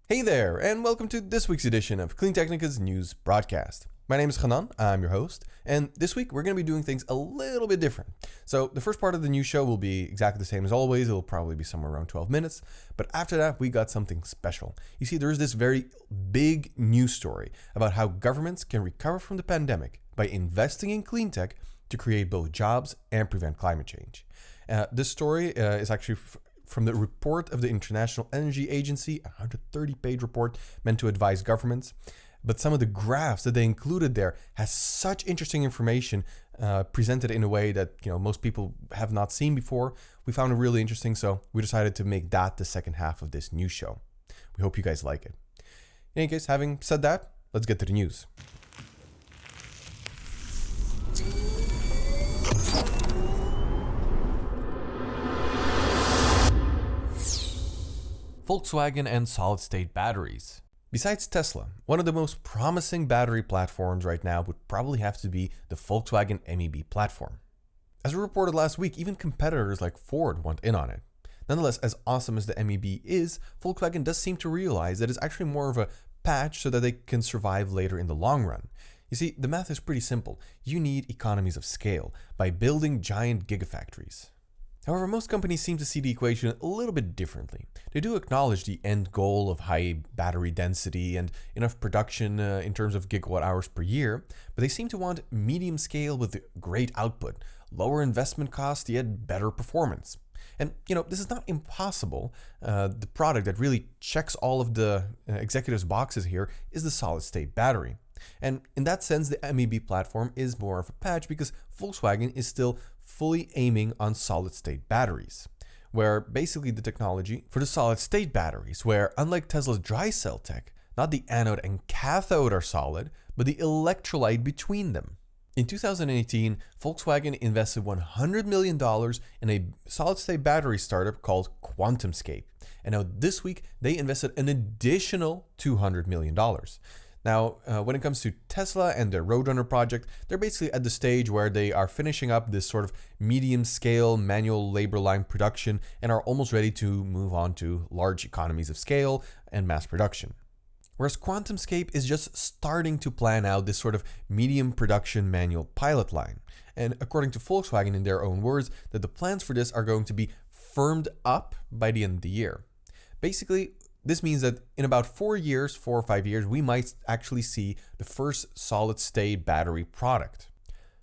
Hey there, and welcome to this week's edition of CleanTechnica's news broadcast. My name is Hanan, I'm your host, and this week we're going to be doing things a little bit different. So the first part of the news show will be exactly the same as always, it'll probably be somewhere around 12 minutes, but after that we got something special. You see, there's this very big news story about how governments can recover from the pandemic by investing in clean tech to create both jobs and prevent climate change. This story is actually from the report of the International Energy Agency, a 130-page report meant to advise governments. But some of the graphs that they included there has such interesting information presented in a way that most people have not seen before. We found it really interesting, so we decided to make that the second half of this news show. We hope you guys like it. In any case, having said that, let's get to the news. Volkswagen and solid-state batteries. Besides Tesla, one of the most promising battery platforms right now would probably have to be the Volkswagen MEB platform. As we reported last week, even competitors like Ford want in on it. Nonetheless, as awesome as the MEB is, Volkswagen does seem to realize that it's actually more of a patch so that they can survive later in the long run. You see, the math is pretty simple. You need economies of scale by building giant gigafactories. However, most companies seem to see the equation a little bit differently. They do acknowledge the end goal of high battery density and enough production in terms of gigawatt hours per year, but they seem to want medium scale with great output, lower investment costs, yet better performance. And this is not impossible. The product that really checks all of the executives' boxes here is the solid-state battery. And in that sense, the MEB platform is more of a patch because Volkswagen is still fully aiming on solid-state batteries, where basically the technology for the solid-state batteries, where unlike Tesla's dry cell tech, not the anode and cathode are solid, but the electrolyte between them. In 2018, Volkswagen invested $100 million in a solid-state battery startup called QuantumScape. And now this week, they invested an additional $200 million. Now, when it comes to Tesla and their Roadrunner project, they're basically at the stage where they are finishing up this sort of medium-scale manual labor line production and are almost ready to move on to large economies of scale and mass production. Whereas QuantumScape is just starting to plan out this sort of medium production manual pilot line. And according to Volkswagen in their own words, that the plans for this are going to be firmed up by the end of the year. Basically, this means that in about 4 or 5 years, we might actually see the first solid-state battery product.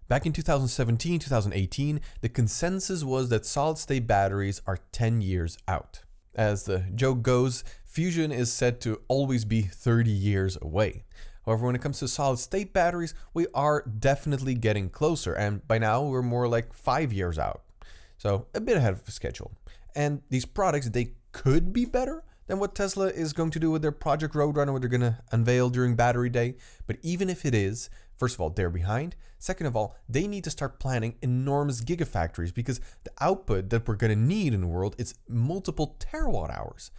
Back in 2017, 2018, the consensus was that solid-state batteries are 10 years out. As the joke goes, fusion is said to always be 30 years away. However, when it comes to solid-state batteries, we are definitely getting closer, and by now we're more like 5 years out. So a bit ahead of schedule. And these products, they could be better than what Tesla is going to do with their Project Roadrunner, what they're going to unveil during Battery Day. But even if it is, first of all, they're behind. Second of all, they need to start planning enormous gigafactories because the output that we're going to need in the world is multiple terawatt hours.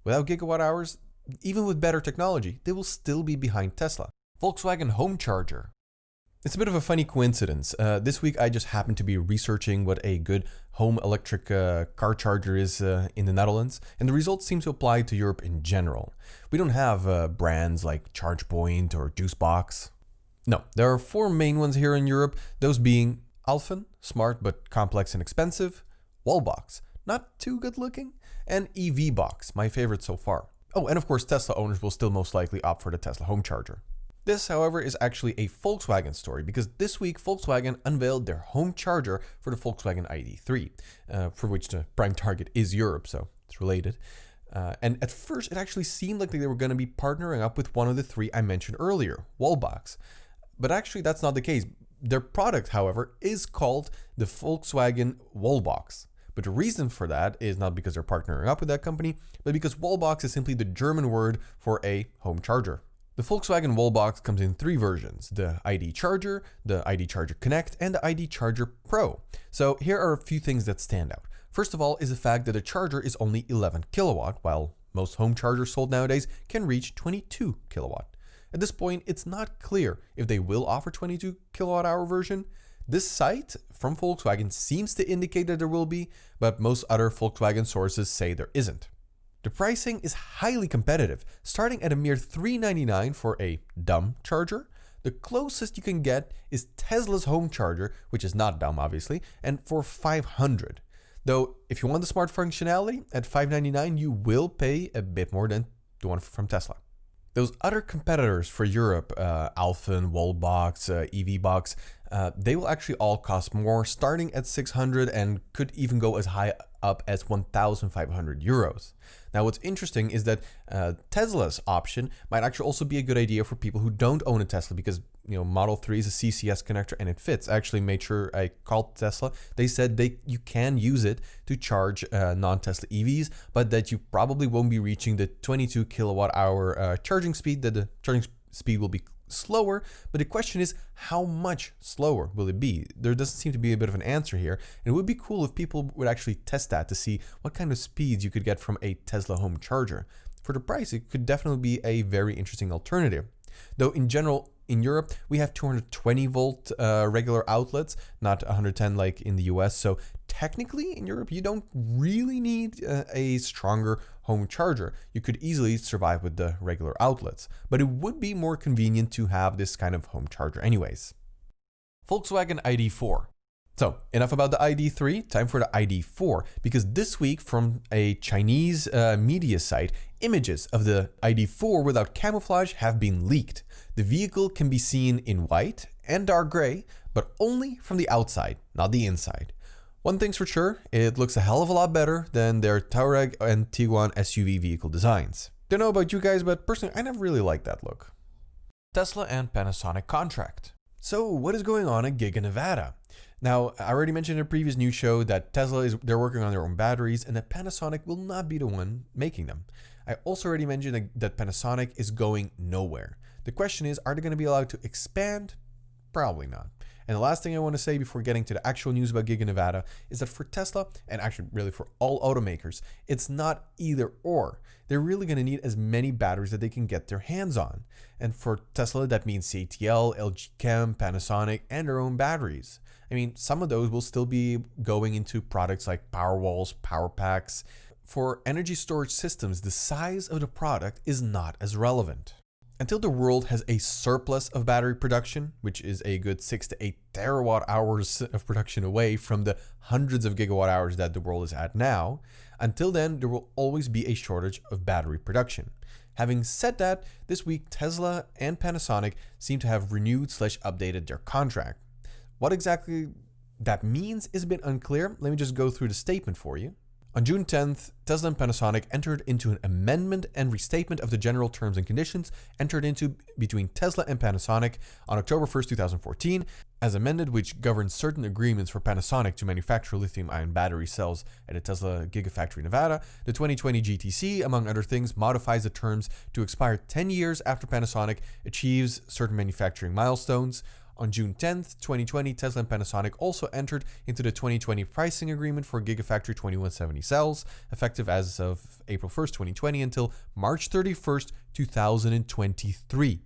Without gigawatt hours, even with better technology, they will still be behind Tesla. Volkswagen Home Charger. It's a bit of a funny coincidence. This week I just happened to be researching what a good home electric car charger is in the Netherlands, and the results seem to apply to Europe in general. We don't have brands like ChargePoint or Juicebox. No, there are 4 main ones here in Europe, those being Alphen, smart but complex and expensive, Wallbox, not too good looking, and EVBox, my favorite so far. Oh, and of course Tesla owners will still most likely opt for the Tesla home charger. This, however, is actually a Volkswagen story because this week Volkswagen unveiled their home charger for the Volkswagen ID.3, for which the prime target is Europe, so it's related. And at first, it actually seemed like they were going to be partnering up with one of the 3 I mentioned earlier, Wallbox. But actually, that's not the case. Their product, however, is called the Volkswagen Wallbox. But the reason for that is not because they're partnering up with that company, but because Wallbox is simply the German word for a home charger. The Volkswagen Wallbox comes in 3 versions, the ID Charger, the ID Charger Connect, and the ID Charger Pro. So here are a few things that stand out. First of all is the fact that the charger is only 11 kilowatt, while most home chargers sold nowadays can reach 22 kilowatt. At this point, it's not clear if they will offer 22 kilowatt hour version. This site from Volkswagen seems to indicate that there will be, but most other Volkswagen sources say there isn't. The pricing is highly competitive, starting at a mere $399 for a dumb charger. The closest you can get is Tesla's home charger, which is not dumb obviously, and for $500. Though if you want the smart functionality, at $599 you will pay a bit more than the one from Tesla. Those other competitors for Europe, Alphen, Wallbox, EVbox, they will actually all cost more, starting at $600 and could even go as high up as 1,500 euros. Now, what's interesting is that Tesla's option might actually also be a good idea for people who don't own a Tesla, because Model 3 is a CCS connector and it fits. I actually made sure I called Tesla. They said you can use it to charge non-Tesla EVs, but that you probably won't be reaching the 22 kilowatt hour charging speed, that the charging speed will be slower, but the question is, how much slower will it be? There doesn't seem to be a bit of an answer here, and it would be cool if people would actually test that to see what kind of speeds you could get from a Tesla home charger. For the price, it could definitely be a very interesting alternative. Though in general, in Europe, we have 220 volt regular outlets, not 110 like in the US. So technically in Europe, you don't really need a stronger home charger. You could easily survive with the regular outlets, but it would be more convenient to have this kind of home charger anyways. Volkswagen ID.4. So enough about the ID.3, time for the ID.4, because this week from a Chinese media site, images of the ID.4 without camouflage have been leaked. The vehicle can be seen in white and dark gray, but only from the outside, not the inside. One thing's for sure, it looks a hell of a lot better than their Touareg and Tiguan SUV vehicle designs. Don't know about you guys, but personally, I never really liked that look. Tesla and Panasonic contract. So what is going on at Giga Nevada? Now, I already mentioned in a previous news show that they're working on their own batteries and that Panasonic will not be the one making them. I also already mentioned that Panasonic is going nowhere. The question is, are they going to be allowed to expand? Probably not. And the last thing I want to say before getting to the actual news about Giga Nevada is that for Tesla, and actually really for all automakers, it's not either or. They're really going to need as many batteries that they can get their hands on. And for Tesla, that means CATL, LG Chem, Panasonic, and their own batteries. I mean, some of those will still be going into products like Powerwalls, Power Packs. For energy storage systems, the size of the product is not as relevant. Until the world has a surplus of battery production, which is a good 6 to 8 terawatt hours of production away from the hundreds of gigawatt hours that the world is at now, until then, there will always be a shortage of battery production. Having said that, this week Tesla and Panasonic seem to have renewed/updated their contract. What exactly that means is a bit unclear. Let me just go through the statement for you. On June 10th, Tesla and Panasonic entered into an amendment and restatement of the general terms and conditions entered into between Tesla and Panasonic on October 1st, 2014, as amended, which governs certain agreements for Panasonic to manufacture lithium-ion battery cells at a Tesla Gigafactory Nevada. The 2020 GTC, among other things, modifies the terms to expire 10 years after Panasonic achieves certain manufacturing milestones. On June 10th, 2020, Tesla and Panasonic also entered into the 2020 pricing agreement for Gigafactory 2170 cells, effective as of April 1st, 2020 until March 31st, 2023,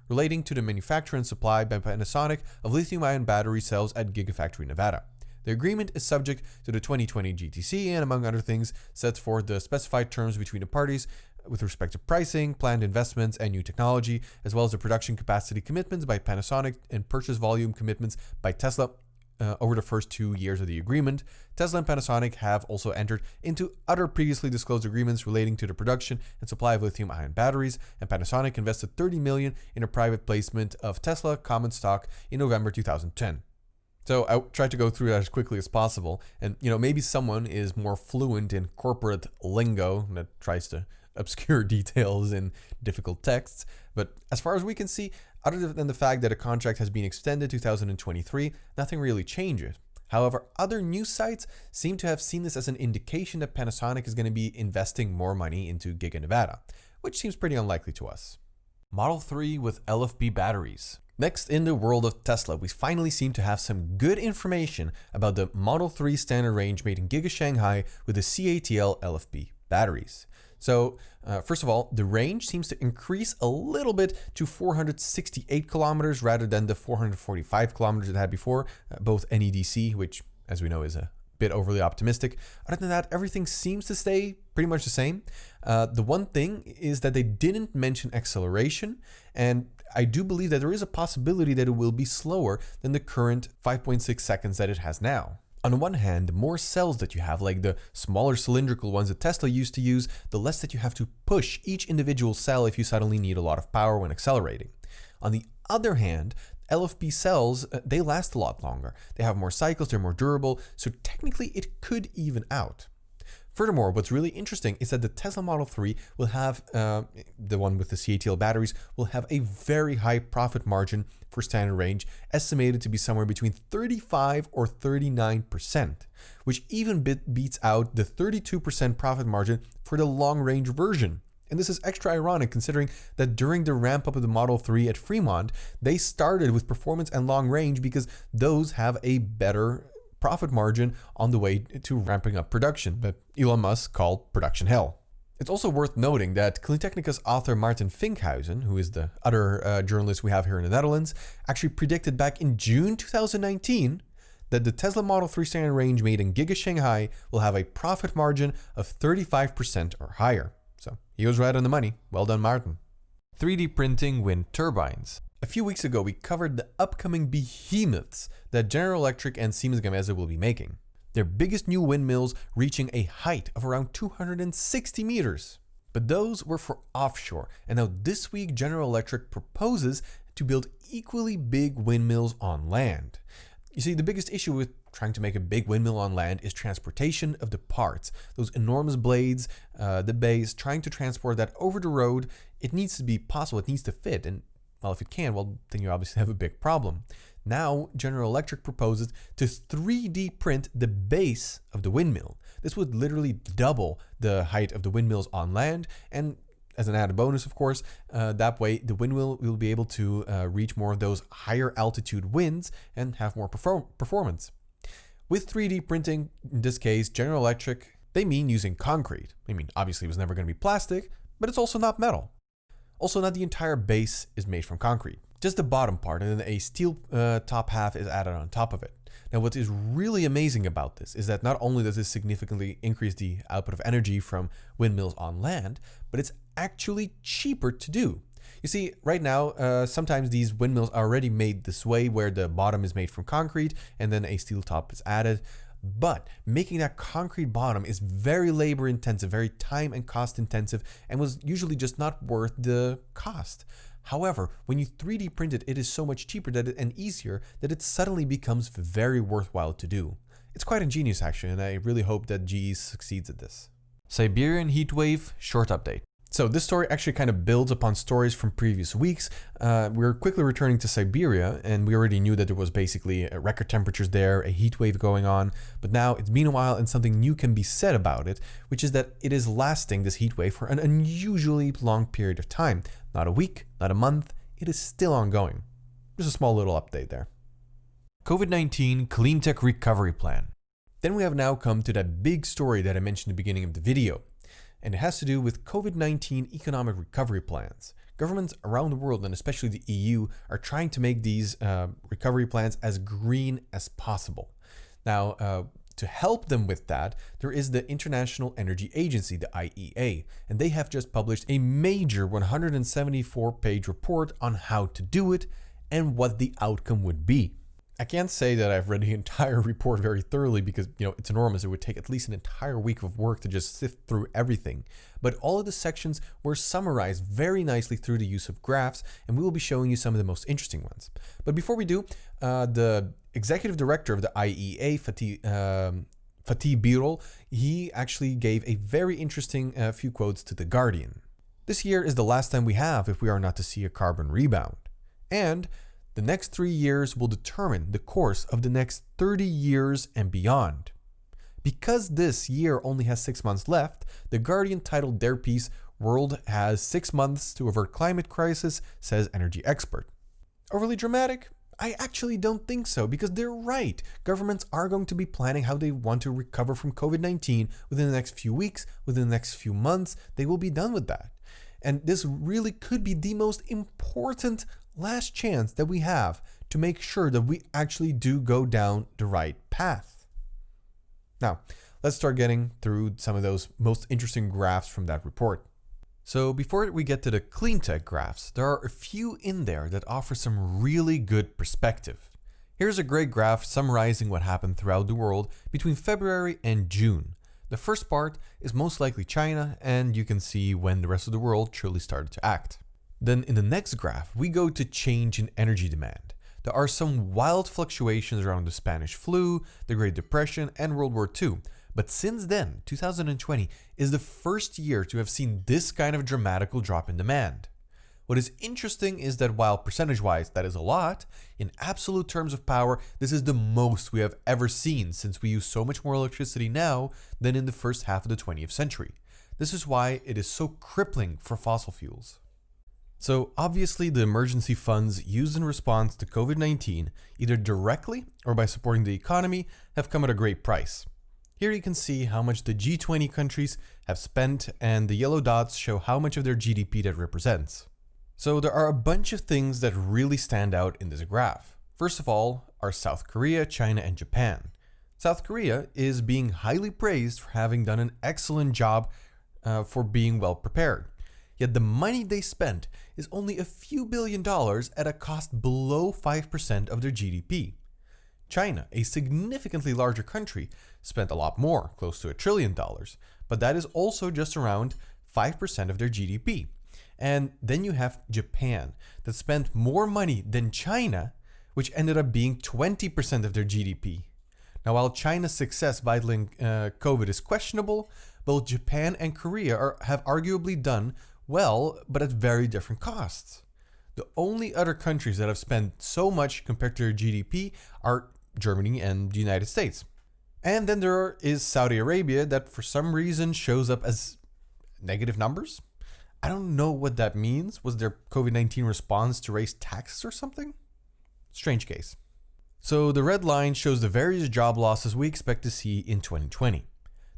relating to the manufacture and supply by Panasonic of lithium-ion battery cells at Gigafactory Nevada. The agreement is subject to the 2020 GTC and, among other things, sets forth the specified terms between the parties with respect to pricing, planned investments, and new technology, as well as the production capacity commitments by Panasonic and purchase volume commitments by Tesla over the first 2 years of the agreement. Tesla and Panasonic have also entered into other previously disclosed agreements relating to the production and supply of lithium-ion batteries, and Panasonic invested $30 million in a private placement of Tesla common stock in November 2010. So I tried to go through that as quickly as possible, and maybe someone is more fluent in corporate lingo that tries to obscure details in difficult texts, but as far as we can see, other than the fact that a contract has been extended to 2023, nothing really changes. However, other news sites seem to have seen this as an indication that Panasonic is going to be investing more money into Giga Nevada, which seems pretty unlikely to us. Model 3 with LFP batteries. Next, in the world of Tesla, we finally seem to have some good information about the Model 3 standard range made in Giga Shanghai with the CATL LFP batteries. So first of all, the range seems to increase a little bit to 468 kilometers rather than the 445 kilometers it had before, both NEDC, which as we know is a bit overly optimistic. Other than that, everything seems to stay pretty much the same. The one thing is that they didn't mention acceleration, and I do believe that there is a possibility that it will be slower than the current 5.6 seconds that it has now. On the one hand, the more cells that you have, like the smaller cylindrical ones that Tesla used to use, the less that you have to push each individual cell if you suddenly need a lot of power when accelerating. On the other hand, LFP cells, they last a lot longer. They have more cycles, they're more durable, so technically it could even out. Furthermore, what's really interesting is that the Tesla Model 3 will have, the one with the CATL batteries, will have a very high profit margin for standard range, estimated to be somewhere between 35 or 39%, which even beats out the 32% profit margin for the long range version. And this is extra ironic considering that during the ramp up of the Model 3 at Fremont, they started with performance and long range because those have a better profit margin on the way to ramping up production that Elon Musk called production hell. It's also worth noting that CleanTechnica's author Maarten Vinkhuizen, who is the other journalist we have here in the Netherlands, actually predicted back in June 2019 that the Tesla Model 3 standard range made in Giga Shanghai will have a profit margin of 35% or higher. So he was right on the money. Well done, Maarten. 3D printing wind turbines. A few weeks ago, we covered the upcoming behemoths that General Electric and Siemens Gamesa will be making. Their biggest new windmills reaching a height of around 260 meters. But those were for offshore, and now this week General Electric proposes to build equally big windmills on land. You see, the biggest issue with trying to make a big windmill on land is transportation of the parts. Those enormous blades, the base, trying to transport that over the road, it needs to be possible, it needs to fit, and well, if it can, well, then you obviously have a big problem. Now, General Electric proposes to 3D print the base of the windmill. This would literally double the height of the windmills on land, and as an added bonus, of course, that way the windmill will be able to reach more of those higher altitude winds and have more performance. With 3D printing, in this case, General Electric, they mean using concrete. I mean, obviously it was never going to be plastic, but it's also not metal. Also, not the entire base is made from concrete. Just the bottom part, and then a steel top half is added on top of it. Now, what is really amazing about this is that not only does this significantly increase the output of energy from windmills on land, but it's actually cheaper to do. You see, right now, sometimes these windmills are already made this way, where the bottom is made from concrete and then a steel top is added. But making that concrete bottom is very labor intensive, very time and cost intensive, and was usually just not worth the cost. However, when you 3D print it, it is so much cheaper and easier that it suddenly becomes very worthwhile to do. It's quite ingenious actually, and I really hope that GE succeeds at this. Siberian heatwave short update. So this story actually kind of builds upon stories from previous weeks. We're quickly returning to Siberia, and we already knew that there was basically record temperatures there, a heat wave going on, but now it's been a while and something new can be said about it, which is that it is lasting, this heat wave, for an unusually long period of time. Not a week, not a month, it is still ongoing. Just a small little update there. COVID-19 CleanTech recovery plan. Then we have now come to that big story that I mentioned at the beginning of the video. And it has to do with COVID-19 economic recovery plans. Governments around the world, and especially the EU, are trying to make these recovery plans as green as possible. Now, to help them with that, there is the International Energy Agency, the IEA, and they have just published a major 174-page report on how to do it and what the outcome would be. I can't say that I've read the entire report very thoroughly because, it's enormous. It would take at least an entire week of work to just sift through everything. But all of the sections were summarized very nicely through the use of graphs, and we will be showing you some of the most interesting ones. But before we do, the executive director of the IEA, Fatih Birol, he actually gave a very interesting few quotes to The Guardian. This year is the last time we have if we are not to see a carbon rebound. And the next 3 years will determine the course of the next 30 years and beyond. Because this year only has 6 months left, The Guardian titled their piece, "World has 6 months to avert climate crisis, says energy expert." Overly dramatic? I actually don't think so, because they're right. Governments are going to be planning how they want to recover from COVID-19 within the next few weeks, within the next few months. They will be done with that. And this really could be the most important last chance that we have to make sure that we actually do go down the right path. Now, let's start getting through some of those most interesting graphs from that report. So before we get to the CleanTech graphs, there are a few in there that offer some really good perspective. Here's a great graph summarizing what happened throughout the world between February and June. The first part is most likely China, and you can see when the rest of the world truly started to act. Then in the next graph, we go to change in energy demand. There are some wild fluctuations around the Spanish flu, the Great Depression, and World War II. But since then, 2020 is the first year to have seen this kind of dramatical drop in demand. What is interesting is that while percentage-wise that is a lot, in absolute terms of power, this is the most we have ever seen since we use so much more electricity now than in the first half of the 20th century. This is why it is so crippling for fossil fuels. So obviously the emergency funds used in response to COVID-19, either directly or by supporting the economy, have come at a great price. Here you can see how much the G20 countries have spent, and the yellow dots show how much of their GDP that represents. So there are a bunch of things that really stand out in this graph. First of all are South Korea, China, and Japan. South Korea is being highly praised for having done an excellent job for being well prepared. Yet the money they spent is only a few $billions at a cost below 5% of their GDP. China, a significantly larger country, spent a lot more, close to $1 trillion, but that is also just around 5% of their GDP. And then you have Japan, that spent more money than China, which ended up being 20% of their GDP. Now, while China's success battling COVID is questionable, both Japan and Korea have arguably done well, but at very different costs. The only other countries that have spent so much compared to their GDP are Germany and the United States. And then there is Saudi Arabia that for some reason shows up as negative numbers. I don't know what that means. Was their COVID-19 response to raise taxes or something? Strange case. So the red line shows the various job losses we expect to see in 2020.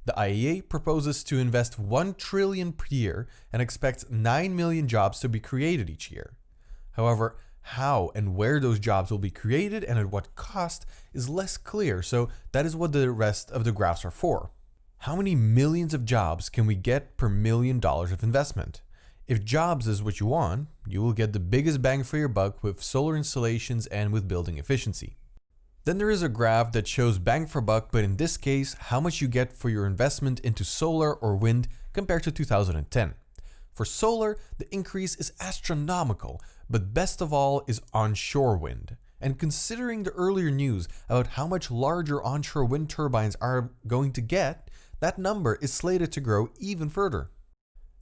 The IEA proposes to invest $1 trillion per year and expects 9 million jobs to be created each year. However, how and where those jobs will be created and at what cost is less clear, so that is what the rest of the graphs are for. How many millions of jobs can we get per $1 million of investment? If jobs is what you want, you will get the biggest bang for your buck with solar installations and with building efficiency. Then there is a graph that shows bang for buck, but in this case, how much you get for your investment into solar or wind compared to 2010. For solar, the increase is astronomical, but best of all is onshore wind. And considering the earlier news about how much larger onshore wind turbines are going to get, that number is slated to grow even further.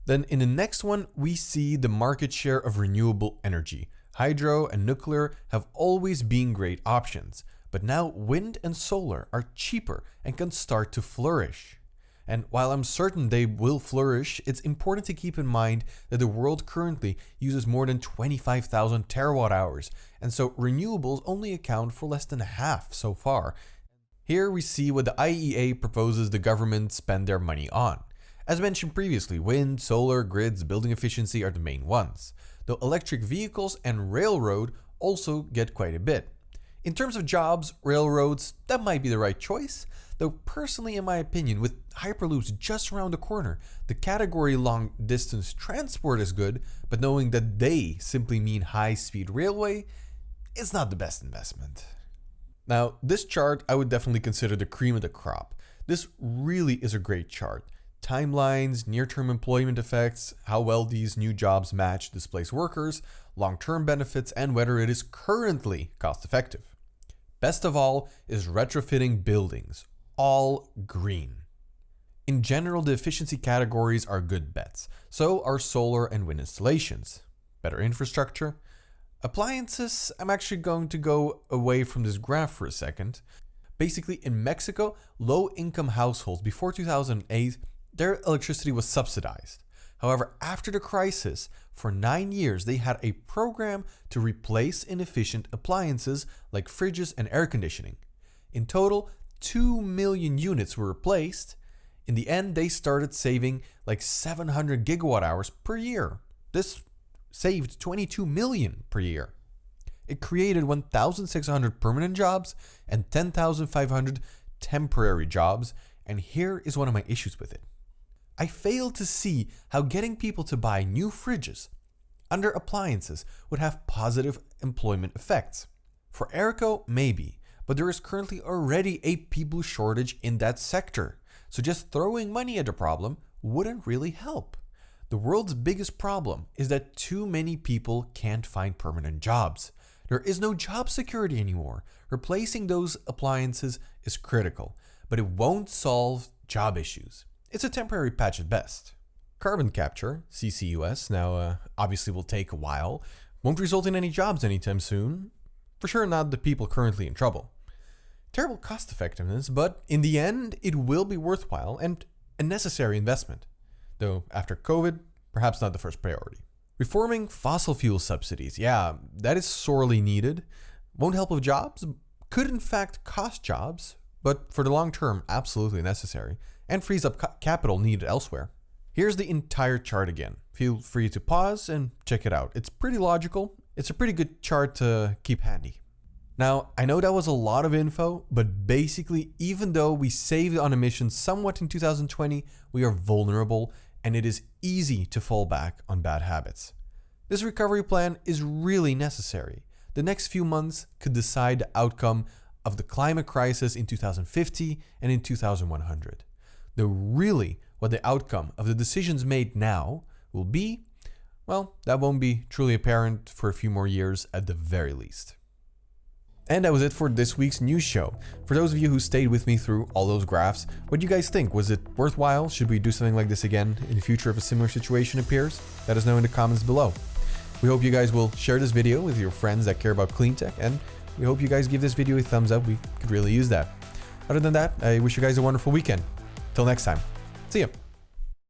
Then in the next one, we see the market share of renewable energy. Hydro and nuclear have always been great options, but now wind and solar are cheaper and can start to flourish. And while I'm certain they will flourish, it's important to keep in mind that the world currently uses more than 25,000 terawatt hours, and so renewables only account for less than half so far. Here we see what the IEA proposes the government spend their money on. As mentioned previously, wind, solar, grids, building efficiency are the main ones, though electric vehicles and railroad also get quite a bit. In terms of jobs, railroads, that might be the right choice, though personally in my opinion, with hyperloops just around the corner, the category long distance transport is good, but knowing that they simply mean high-speed railway, it's not the best investment. Now, this chart I would definitely consider the cream of the crop. This really is a great chart. Timelines, near-term employment effects, how well these new jobs match displaced workers, long-term benefits, and whether it is currently cost-effective. Best of all is retrofitting buildings, all green. In general, the efficiency categories are good bets. So are solar and wind installations. Better infrastructure. Appliances, I'm actually going to go away from this graph for a second. Basically, in Mexico, low-income households before 2008, their electricity was subsidized. However, after the crisis, for 9 years, they had a program to replace inefficient appliances like fridges and air conditioning. In total, 2 million units were replaced. In the end, they started saving like 700 gigawatt hours per year. This saved 22 million per year. It created 1,600 permanent jobs and 10,500 temporary jobs, and here is one of my issues with it. I fail to see how getting people to buy new fridges under appliances would have positive employment effects. For airco, maybe, but there is currently already a people shortage in that sector, so just throwing money at the problem wouldn't really help. The world's biggest problem is that too many people can't find permanent jobs. There is no job security anymore. Replacing those appliances is critical, but it won't solve job issues. It's a temporary patch at best. Carbon capture, CCUS, now obviously will take a while, won't result in any jobs anytime soon. For sure not the people currently in trouble. Terrible cost effectiveness, but in the end, it will be worthwhile and a necessary investment. Though after COVID, perhaps not the first priority. Reforming fossil fuel subsidies, yeah, that is sorely needed. Won't help with jobs, could in fact cost jobs, but for the long term, absolutely necessary, and frees up capital needed elsewhere. Here's the entire chart again. Feel free to pause and check it out. It's pretty logical. It's a pretty good chart to keep handy. Now, I know that was a lot of info, but basically, even though we saved on emissions somewhat in 2020, we are vulnerable and it is easy to fall back on bad habits. This recovery plan is really necessary. The next few months could decide the outcome of the climate crisis in 2050 and in 2100. Though really, what the outcome of the decisions made now will be, well, that won't be truly apparent for a few more years at the very least. And that was it for this week's news show. For those of you who stayed with me through all those graphs, what do you guys think? Was it worthwhile? Should we do something like this again in the future if a similar situation appears? Let us know in the comments below. We hope you guys will share this video with your friends that care about clean tech, and we hope you guys give this video a thumbs up. We could really use that. Other than that, I wish you guys a wonderful weekend. Till next time. See ya.